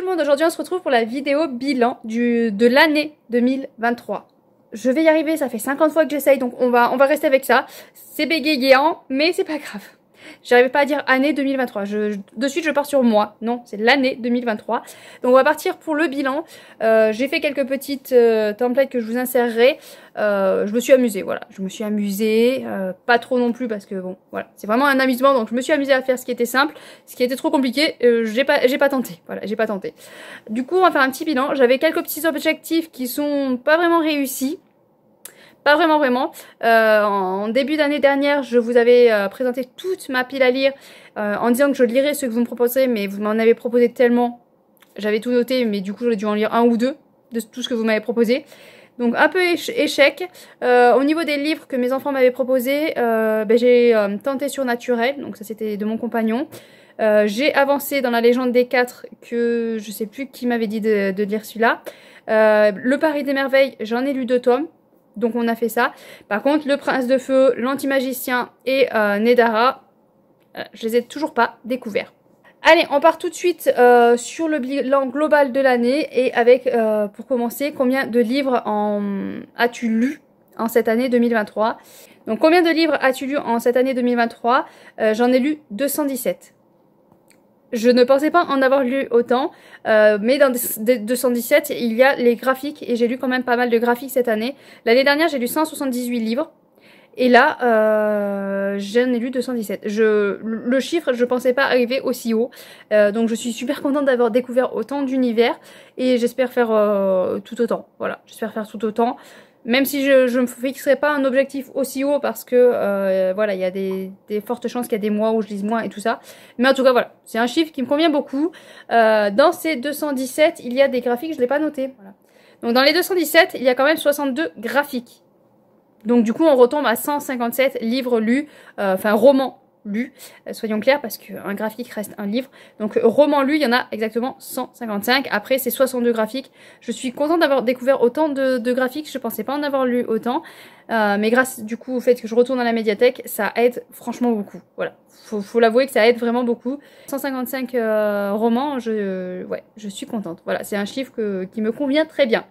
monde, aujourd'hui on se retrouve pour la vidéo bilan de l'année 2023. Je vais y arriver, ça fait 50 fois que j'essaye, donc on va rester avec ça. C'est bégayant, mais c'est pas grave. J'arrive pas à dire année 2023. De suite, je pars sur moi. Non, c'est l'année 2023. Donc, on va partir pour le bilan. J'ai fait quelques petites templates que je vous insérerai. Je me suis amusée, voilà. Je me suis amusée. Pas trop non plus parce que, bon, voilà. C'est vraiment un amusement. Donc, je me suis amusée à faire ce qui était simple. Ce qui était trop compliqué, j'ai pas tenté. Voilà, j'ai pas tenté. Du coup, on va faire un petit bilan. J'avais quelques petits objectifs qui sont pas vraiment réussis. Pas vraiment. En début d'année dernière, je vous avais présenté toute ma pile à lire en disant que je lirais ce que vous me proposerez, mais vous m'en avez proposé tellement. J'avais tout noté, mais du coup, j'aurais dû en lire un ou deux de tout ce que vous m'avez proposé. Donc, un peu échec. Au niveau des livres que mes enfants m'avaient proposés, j'ai tenté Surnaturel, donc ça c'était de mon compagnon. J'ai avancé dans la légende des 4 que je sais plus qui m'avait dit de lire celui-là. Le Paris des merveilles, j'en ai lu 2 tomes. Donc on a fait ça. Par contre, le prince de feu, l'anti-magicien et Nedara, je les ai toujours pas découverts. Allez, on part tout de suite sur le bilan global de l'année et avec, pour commencer, combien de livres as-tu lu en cette année 2023? Donc combien de livres as-tu lu en cette année 2023? J'en ai lu 217. Je ne pensais pas en avoir lu autant, mais dans 217, il y a les graphiques, et j'ai lu quand même pas mal de graphiques cette année. L'année dernière, j'ai lu 178 livres, et là, j'en ai lu 217. Le chiffre, je pensais pas arriver aussi haut, donc je suis super contente d'avoir découvert autant d'univers, et j'espère faire tout autant. Voilà, j'espère faire tout autant. Même si je ne me fixerai pas un objectif aussi haut parce que voilà, il y a des fortes chances qu'il y a des mois où je lise moins et tout ça. Mais en tout cas, voilà, c'est un chiffre qui me convient beaucoup. Dans ces 217, il y a des graphiques, je ne l'ai pas noté. Voilà. Donc dans les 217, il y a quand même 62 graphiques. Donc du coup, on retombe à 157 livres lus, enfin romans lus, soyons clairs, parce qu'un graphique reste un livre. Donc roman lu, il y en a exactement 155. Après, c'est 62 graphiques. Je suis contente d'avoir découvert autant de graphiques. Je pensais pas en avoir lu autant. Mais grâce du coup au fait que je retourne à la médiathèque, ça aide franchement beaucoup. Voilà, faut l'avouer que ça aide vraiment beaucoup. 155 romans, je suis contente. Voilà, c'est un chiffre qui me convient très bien.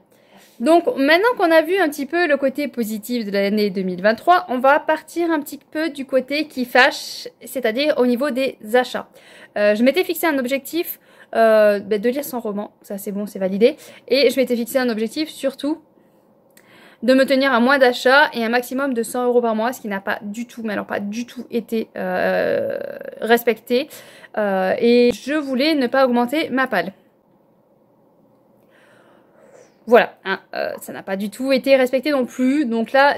Donc maintenant qu'on a vu un petit peu le côté positif de l'année 2023, on va partir un petit peu du côté qui fâche, c'est-à-dire au niveau des achats. Je m'étais fixé un objectif de lire 100 romans, ça c'est bon, c'est validé. Et je m'étais fixé un objectif surtout de me tenir à moins d'achats et un maximum de 100 € par mois, ce qui n'a pas du tout, mais alors pas du tout été respecté. Et je voulais ne pas augmenter ma palle. Voilà, hein, ça n'a pas du tout été respecté non plus. Donc là,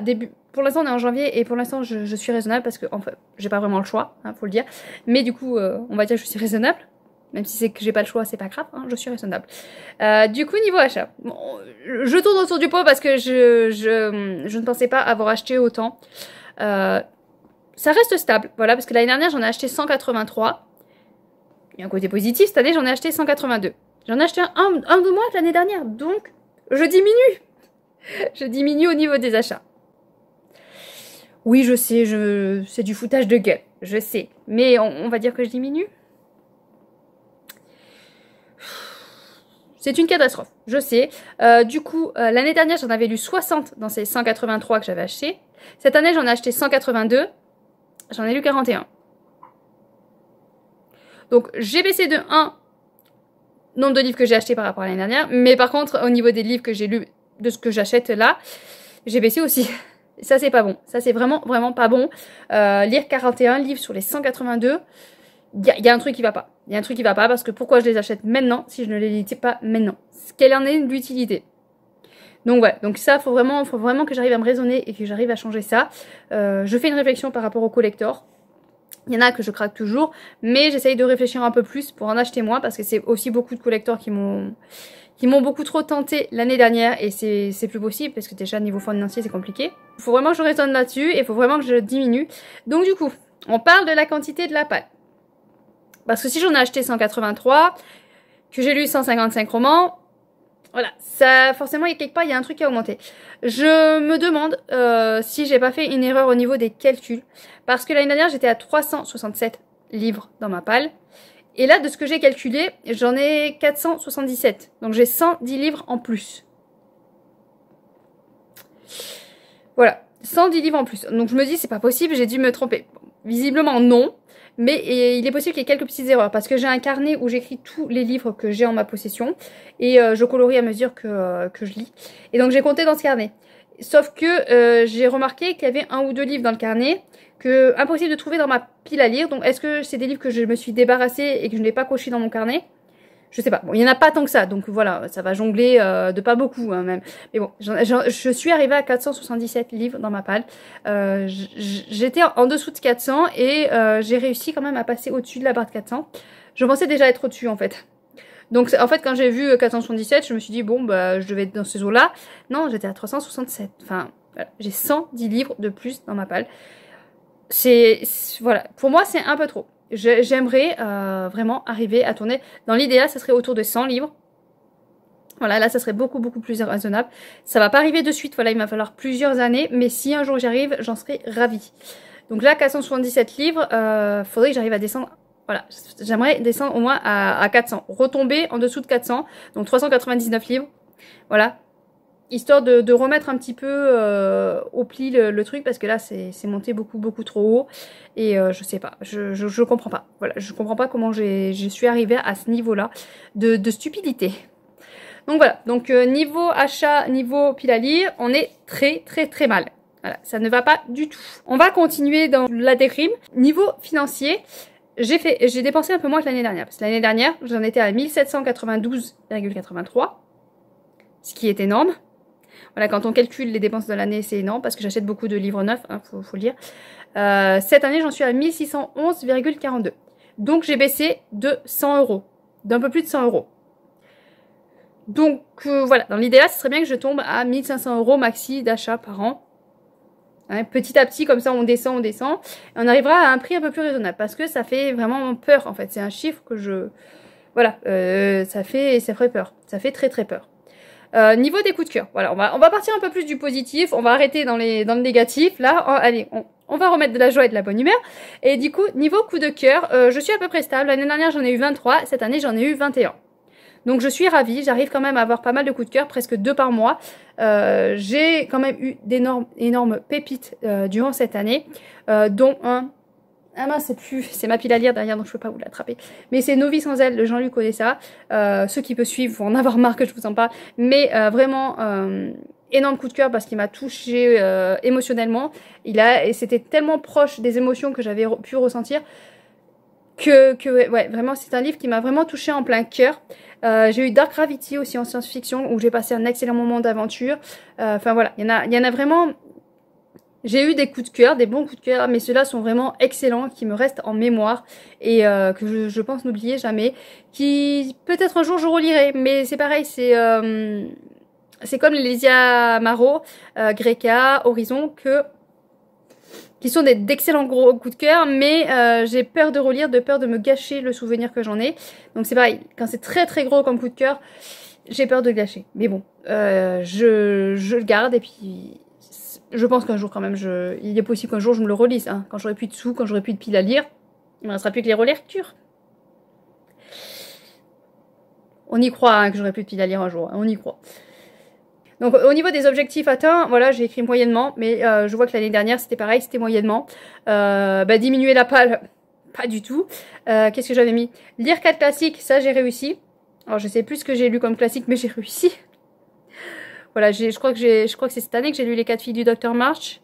pour l'instant on est en janvier et pour l'instant je suis raisonnable parce que enfin, j'ai pas vraiment le choix, hein, faut le dire. Mais du coup, on va dire que je suis raisonnable. Même si c'est que j'ai pas le choix, c'est pas grave, hein, je suis raisonnable. Du coup, niveau achat, bon, je tourne autour du pot parce que je ne pensais pas avoir acheté autant. Ça reste stable, voilà, parce que l'année dernière j'en ai acheté 183. Il y a un côté positif, cette année j'en ai acheté 182. J'en ai acheté un de moins que l'année dernière, donc je diminue. Je diminue au niveau des achats. Oui, je sais, c'est du foutage de gueule, je sais. Mais on va dire que je diminue. C'est une catastrophe, je sais. Du coup, l'année dernière, j'en avais lu 60 dans ces 183 que j'avais achetés. Cette année, j'en ai acheté 182. J'en ai lu 41. Donc, j'ai baissé de 1 nombre de livres que j'ai achetés par rapport à l'année dernière. Mais par contre, au niveau des livres que j'ai lus, de ce que j'achète là, j'ai baissé aussi. Ça, c'est pas bon. Ça, c'est vraiment pas bon. Lire 41 livres sur les 182, il y a un truc qui va pas. Il y a un truc qui va pas parce que pourquoi je les achète maintenant si je ne les lis pas maintenant? Quelle en est l'utilité? Donc ouais, donc ça, faut vraiment que j'arrive à me raisonner et que j'arrive à changer ça. Je fais une réflexion par rapport au collector. Il y en a que je craque toujours, mais j'essaye de réfléchir un peu plus pour en acheter moins parce que c'est aussi beaucoup de collectors qui m'ont beaucoup trop tenté l'année dernière et c'est plus possible parce que déjà niveau financier c'est compliqué. Il faut vraiment que je raisonne là-dessus et il faut vraiment que je diminue. Donc du coup, on parle de la quantité de la palle. Parce que si j'en ai acheté 183, que j'ai lu 155 romans, voilà, ça forcément quelque part il y a un truc qui a augmenté. Je me demande si j'ai pas fait une erreur au niveau des calculs. Parce que l'année dernière j'étais à 367 livres dans ma palle. Et là, de ce que j'ai calculé, j'en ai 477. Donc j'ai 110 livres en plus. Voilà, 110 livres en plus. Donc je me dis, c'est pas possible, j'ai dû me tromper. Bon, visiblement non, mais il est possible qu'il y ait quelques petites erreurs. Parce que j'ai un carnet où j'écris tous les livres que j'ai en ma possession. Et je colorie à mesure que je lis. Et donc j'ai compté dans ce carnet. Sauf que j'ai remarqué qu'il y avait 1 ou 2 livres dans le carnet que impossible de trouver dans ma pile à lire. Donc est-ce que c'est des livres que je me suis débarrassée et que je n'ai pas coché dans mon carnet? Je sais pas. Bon, il y en a pas tant que ça. Donc voilà, ça va jongler de pas beaucoup hein, même. Mais bon, je suis arrivée à 477 livres dans ma palle. J'étais en dessous de 400 et j'ai réussi quand même à passer au-dessus de la barre de 400. Je pensais déjà être au-dessus en fait. Donc en fait quand j'ai vu 477, je me suis dit bon bah je devais être dans ces eaux-là. Non, j'étais à 367. Enfin, voilà, j'ai 110 livres de plus dans ma palle. Voilà, pour moi c'est un peu trop. J'aimerais vraiment arriver à tourner. Dans l'idéal, ça serait autour de 100 livres. Voilà, là, ça serait beaucoup plus raisonnable. Ça va pas arriver de suite, voilà, il va falloir plusieurs années. Mais si un jour j'y arrive, j'en serais ravie. Donc là, 477 livres, faudrait que j'arrive à descendre. Voilà, j'aimerais descendre au moins à 400. Retomber en dessous de 400, donc 399 livres. Voilà, histoire de remettre un petit peu au pli le truc, parce que là c'est monté beaucoup trop haut et je sais pas, je comprends pas. Voilà, je comprends pas comment je suis arrivée à ce niveau là de stupidité. Donc voilà, donc niveau achat, niveau pile à lire, on est très mal. Voilà, ça ne va pas du tout. On va continuer dans la déprime. Niveau financier, j'ai dépensé un peu moins que l'année dernière, parce que l'année dernière j'en étais à 1792,83, ce qui est énorme. Voilà, quand on calcule les dépenses de l'année, c'est énorme parce que j'achète beaucoup de livres neufs, hein, faut le dire. Cette année, j'en suis à 1611,42. Donc, j'ai baissé de 100 €, d'un peu plus de 100 €. Donc, voilà, dans l'idéal, ce serait bien que je tombe à 1500 € maxi d'achat par an. Hein, petit à petit, comme ça, on descend. Et on arrivera à un prix un peu plus raisonnable parce que ça fait vraiment peur, en fait. C'est un chiffre que voilà, ça ferait peur. Ça fait très peur. Niveau des coups de cœur, voilà, on va partir un peu plus du positif, on va arrêter dans le négatif, là, allez, on va remettre de la joie et de la bonne humeur, et du coup, niveau coup de cœur, je suis à peu près stable, l'année dernière j'en ai eu 23, cette année j'en ai eu 21. Donc je suis ravie, j'arrive quand même à avoir pas mal de coups de cœur, presque 2 par mois, j'ai quand même eu d'énormes pépites durant cette année, dont un... Ah mince, c'est ma pile à lire derrière, donc je peux pas vous l'attraper. Mais c'est Nos vies sans elle, Jean-Luc Odessa. Ceux qui peuvent suivre vont en avoir marre que je vous en parle. Mais vraiment, énorme coup de cœur parce qu'il m'a touchée émotionnellement. Et c'était tellement proche des émotions que j'avais pu ressentir ouais, vraiment, c'est un livre qui m'a vraiment touchée en plein cœur. J'ai eu Dark Gravity aussi en science-fiction où j'ai passé un excellent moment d'aventure. Enfin voilà, il y en a vraiment... J'ai eu des coups de cœur, des bons coups de cœur, mais ceux-là sont vraiment excellents, qui me restent en mémoire et que je pense n'oublier jamais. Qui peut-être un jour je relirai, mais c'est pareil, c'est comme les Lesia Maro, Greka, Horizon, qui sont d'excellents gros coups de cœur, mais j'ai peur de relire, de peur de me gâcher le souvenir que j'en ai. Donc c'est pareil, quand c'est très gros comme coup de cœur, j'ai peur de gâcher. Mais bon, je le garde et puis... Je pense qu'un jour quand même, il est possible qu'un jour je me le relise. Hein. Quand j'aurai plus de sous, quand j'aurai plus de piles à lire, il ne me restera plus que les relectures. On y croit hein, que j'aurai plus de piles à lire un jour, hein, on y croit. Donc au niveau des objectifs atteints, voilà, j'ai écrit moyennement, mais je vois que l'année dernière c'était pareil, c'était moyennement. Diminuer la palle, pas du tout. Qu'est-ce que j'avais mis? Lire 4 classiques, ça j'ai réussi. Alors je sais plus ce que j'ai lu comme classique, mais j'ai réussi. Voilà, je crois que c'est cette année que j'ai lu Les 4 filles du Dr March.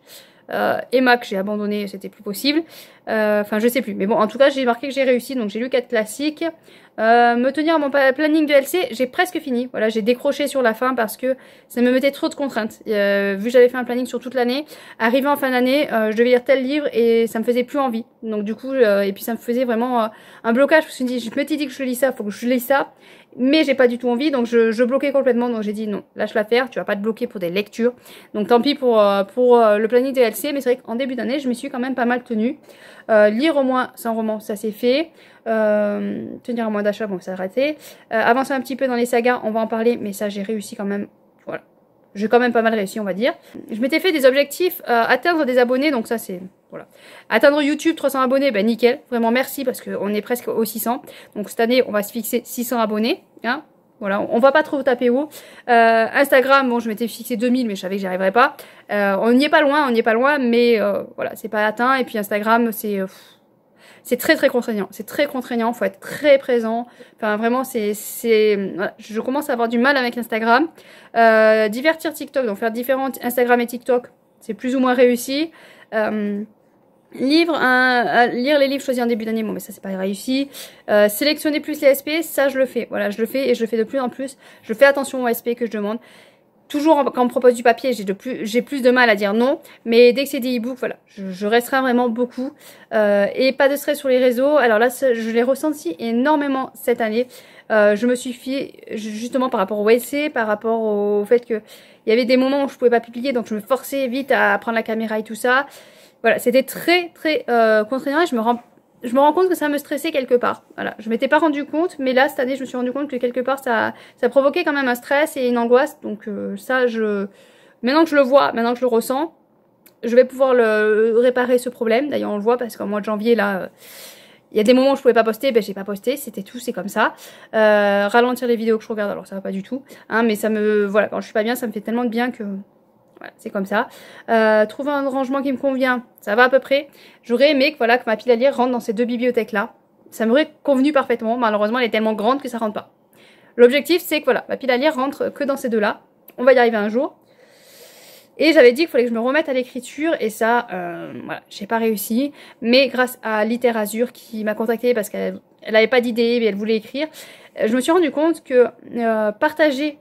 Emma que j'ai abandonné, c'était plus possible. Enfin, je sais plus. Mais bon, en tout cas, j'ai marqué que j'ai réussi. Donc, j'ai lu 4 classiques. Me tenir à mon planning de LC, j'ai presque fini. Voilà, j'ai décroché sur la fin parce que ça me mettait trop de contraintes. Vu que j'avais fait un planning sur toute l'année, arrivé en fin d'année, je devais lire tel livre et ça me faisait plus envie. Donc, du coup, et puis ça me faisait vraiment un blocage. Je m'étais dit que je lis ça, faut que je lis ça. Mais j'ai pas du tout envie, donc je bloquais complètement. Donc j'ai dit non, lâche l'affaire, tu vas pas te bloquer pour des lectures. Donc tant pis pour le planning DLC, mais c'est vrai qu'en début d'année, je me suis quand même pas mal tenue. Lire au moins 100 romans, ça c'est fait. Tenir à moins d'achat, bon, ça a raté. Avancer un petit peu dans les sagas, on va en parler, mais ça j'ai réussi quand même. Voilà. J'ai quand même pas mal réussi, on va dire. Je m'étais fait des objectifs, atteindre des abonnés, donc ça c'est voilà. Atteindre YouTube 300 abonnés, ben nickel, vraiment merci parce qu'on est presque aux 600. Donc cette année, on va se fixer 600 abonnés, hein. Voilà, on va pas trop taper haut. Instagram, bon, je m'étais fixé 2000, mais je savais que j'y arriverais pas. On n'y est pas loin, mais voilà, c'est pas atteint. Et puis Instagram, c'est très contraignant. C'est très contraignant, faut être très présent. Enfin, vraiment, voilà, je commence à avoir du mal avec Instagram. Divertir TikTok, donc faire différents Instagram et TikTok, c'est plus ou moins réussi. Lire les livres choisis en début d'année, bon mais ça c'est pas réussi. Sélectionner plus les SP, ça je le fais. Voilà, je le fais et je le fais de plus en plus. Je fais attention aux SP que je demande. Toujours quand on me propose du papier, j'ai plus de mal à dire non. Mais dès que c'est des e-books, voilà, je restreins vraiment beaucoup. Et pas de stress sur les réseaux. Alors là, je l'ai ressenti énormément cette année. Je me suis fiée justement par rapport au SC, par rapport au fait que il y avait des moments où je pouvais pas publier, donc je me forçais vite à prendre la caméra et tout ça. Voilà, c'était très contraignant et je me rends compte que ça me stressait quelque part. Voilà, je m'étais pas rendu compte, mais là cette année je me suis rendu compte que quelque part ça provoquait quand même un stress et une angoisse. Donc maintenant que je le vois, maintenant que je le ressens, je vais pouvoir réparer ce problème. D'ailleurs on le voit parce qu'au mois de janvier là, il y a des moments où je pouvais pas poster, ben j'ai pas posté, c'était tout, c'est comme ça. Ralentir les vidéos que je regarde, alors ça va pas du tout, hein, mais voilà, quand je suis pas bien, ça me fait tellement de bien que voilà, c'est comme ça. Trouver un rangement qui me convient, ça va à peu près. J'aurais aimé que ma pile à lire rentre dans ces deux bibliothèques-là. Ça m'aurait convenu parfaitement. Malheureusement, elle est tellement grande que ça rentre pas. L'objectif, c'est que ma pile à lire rentre que dans ces deux-là. On va y arriver un jour. Et j'avais dit qu'il fallait que je me remette à l'écriture. Et ça, voilà, j'ai pas réussi. Mais grâce à Littérazure qui m'a contactée parce qu'elle avait pas d'idée, mais elle voulait écrire, je me suis rendu compte que partager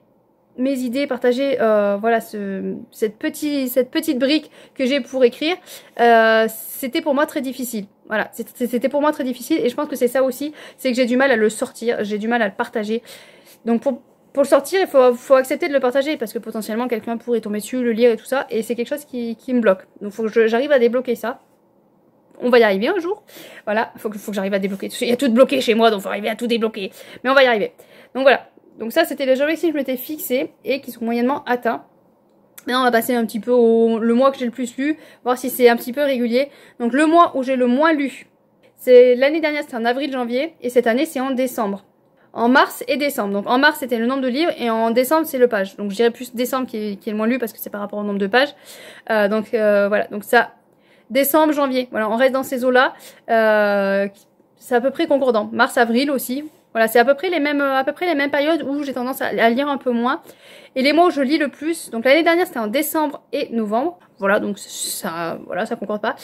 mes idées, partager voilà cette petite brique que j'ai pour écrire, c'était pour moi très difficile. Voilà, c'était pour moi très difficile et je pense que c'est ça aussi, c'est que j'ai du mal à le sortir, j'ai du mal à le partager. Donc pour le sortir, il faut accepter de le partager parce que potentiellement quelqu'un pourrait tomber dessus, le lire et tout ça, et c'est quelque chose qui me bloque. Donc faut que j'arrive à débloquer ça. On va y arriver un jour. Voilà, faut que j'arrive à débloquer. Il y a tout bloqué chez moi, donc faut arriver à tout débloquer. Mais on va y arriver. Donc voilà. Donc ça, c'était les objectifs que je m'étais fixés et qui sont moyennement atteints. Maintenant, on va passer un petit peu le mois que j'ai le plus lu, voir si c'est un petit peu régulier. Donc le mois où j'ai le moins lu, c'est l'année dernière, c'était en avril-janvier, et cette année, c'est en décembre. En mars et décembre. Donc en mars, c'était le nombre de livres, et en décembre, c'est le page. Donc je dirais plus décembre qui est le moins lu, parce que c'est par rapport au nombre de pages. Voilà, donc ça, décembre, janvier. Voilà, on reste dans ces eaux-là. C'est à peu près concordant. Mars, avril aussi. Voilà, c'est à peu près les mêmes périodes où j'ai tendance à lire un peu moins. Et les mois où je lis le plus, donc l'année dernière c'était en décembre et novembre. Voilà, donc ça concorde pas.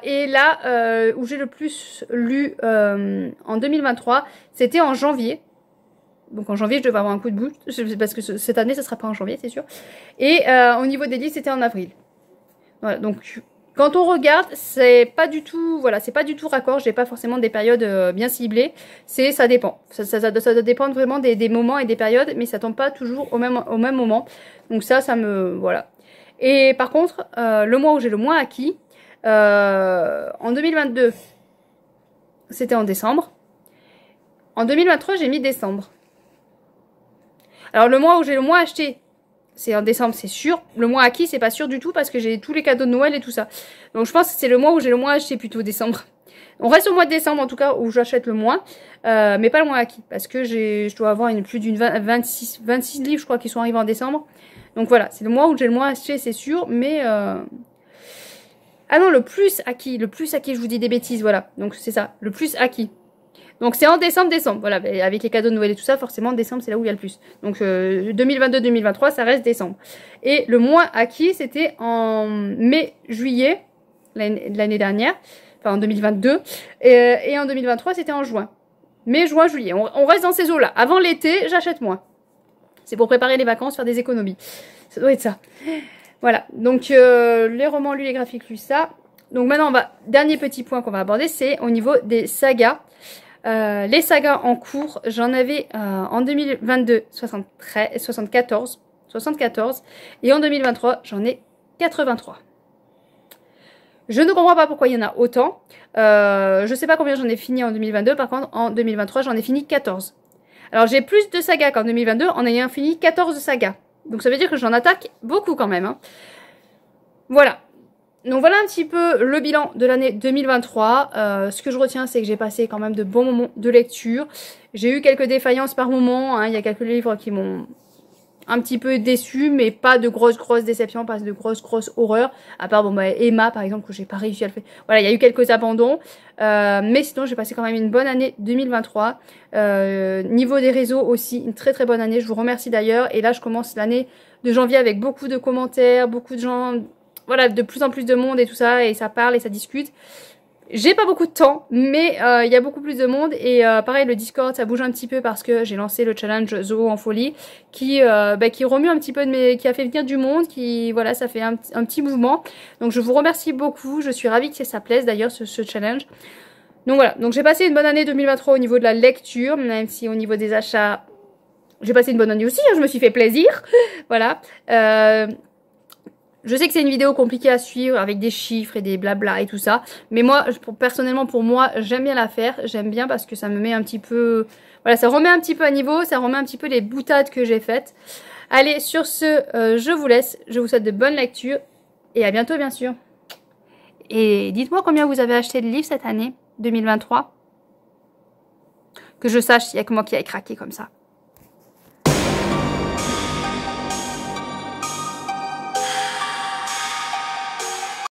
Et là, où j'ai le plus lu en 2023, c'était en janvier. Donc en janvier, je devais avoir un coup de boost, parce que cette année, ça sera pas en janvier, c'est sûr. Et au niveau des livres, c'était en avril. Voilà, donc quand on regarde, c'est pas du tout, voilà, c'est pas du tout raccord. J'ai pas forcément des périodes bien ciblées. Ça dépend. Ça doit dépendre vraiment des moments et des périodes, mais ça tombe pas toujours au même moment. Donc ça me, voilà. Et par contre, le mois où j'ai le moins acquis, en 2022, c'était en décembre. En 2023, j'ai mis décembre. Alors le mois où j'ai le moins acheté, c'est en décembre, c'est sûr. Le mois acquis, c'est pas sûr du tout parce que j'ai tous les cadeaux de Noël et tout ça. Donc je pense que c'est le mois où j'ai le moins acheté plutôt, décembre. On reste au mois de décembre en tout cas où j'achète le moins, mais pas le moins acquis parce que je dois avoir plus d'une 26 livres je crois qui sont arrivés en décembre. Donc voilà, c'est le mois où j'ai le moins acheté, c'est sûr, mais ah non, le plus acquis, je vous dis des bêtises, voilà. Donc c'est ça, le plus acquis. Donc c'est en décembre, voilà, avec les cadeaux de Noël et tout ça, forcément décembre c'est là où il y a le plus. Donc 2022-2023, ça reste décembre. Et le moins acquis, c'était en mai-juillet, l'année dernière, enfin en 2022, et en 2023, c'était en juin. Mai, juin, juillet, on reste dans ces eaux-là. Avant l'été, j'achète moins. C'est pour préparer les vacances, faire des économies. Ça doit être ça. Voilà, donc les romans lus, les graphiques lus, ça. Donc maintenant, dernier petit point qu'on va aborder, c'est au niveau des sagas. Les sagas en cours, j'en avais en 2022 74 et en 2023 j'en ai 83. Je ne comprends pas pourquoi il y en a autant. Je sais pas combien j'en ai fini en 2022, par contre en 2023 j'en ai fini 14. Alors j'ai plus de sagas qu'en 2022 en ayant fini 14 sagas. Donc ça veut dire que j'en attaque beaucoup quand même, hein. Voilà. Donc voilà un petit peu le bilan de l'année 2023. Ce que je retiens, c'est que j'ai passé quand même de bons moments de lecture. J'ai eu quelques défaillances par moment, hein. Il y a quelques livres qui m'ont un petit peu déçue, mais pas de grosses déceptions, pas de grosses horreurs. À part bon, bah, Emma par exemple, que j'ai pas réussi à le faire. Voilà, il y a eu quelques abandons. Mais sinon, j'ai passé quand même une bonne année 2023. Niveau des réseaux aussi, une très bonne année. Je vous remercie d'ailleurs. Et là, je commence l'année de janvier avec beaucoup de commentaires, beaucoup de gens, voilà, de plus en plus de monde et tout ça. Et ça parle et ça discute. J'ai pas beaucoup de temps, mais il y a beaucoup plus de monde et pareil le Discord ça bouge un petit peu parce que j'ai lancé le challenge Zoo en folie qui remue un petit peu qui a fait venir du monde, qui voilà ça fait un petit mouvement. Donc je vous remercie beaucoup, je suis ravie que ça plaise d'ailleurs ce challenge. Donc voilà, donc j'ai passé une bonne année 2023 au niveau de la lecture, même si au niveau des achats j'ai passé une bonne année aussi, hein, je me suis fait plaisir, voilà. Je sais que c'est une vidéo compliquée à suivre avec des chiffres et des blabla et tout ça. Mais moi, personnellement pour moi, j'aime bien la faire. J'aime bien parce que ça me met un petit peu... Voilà, ça remet un petit peu à niveau. Ça remet un petit peu les boutades que j'ai faites. Allez, sur ce, je vous laisse. Je vous souhaite de bonnes lectures. Et à bientôt, bien sûr. Et dites-moi combien vous avez acheté de livres cette année 2023. Que je sache s'il y a que moi qui ai craqué comme ça.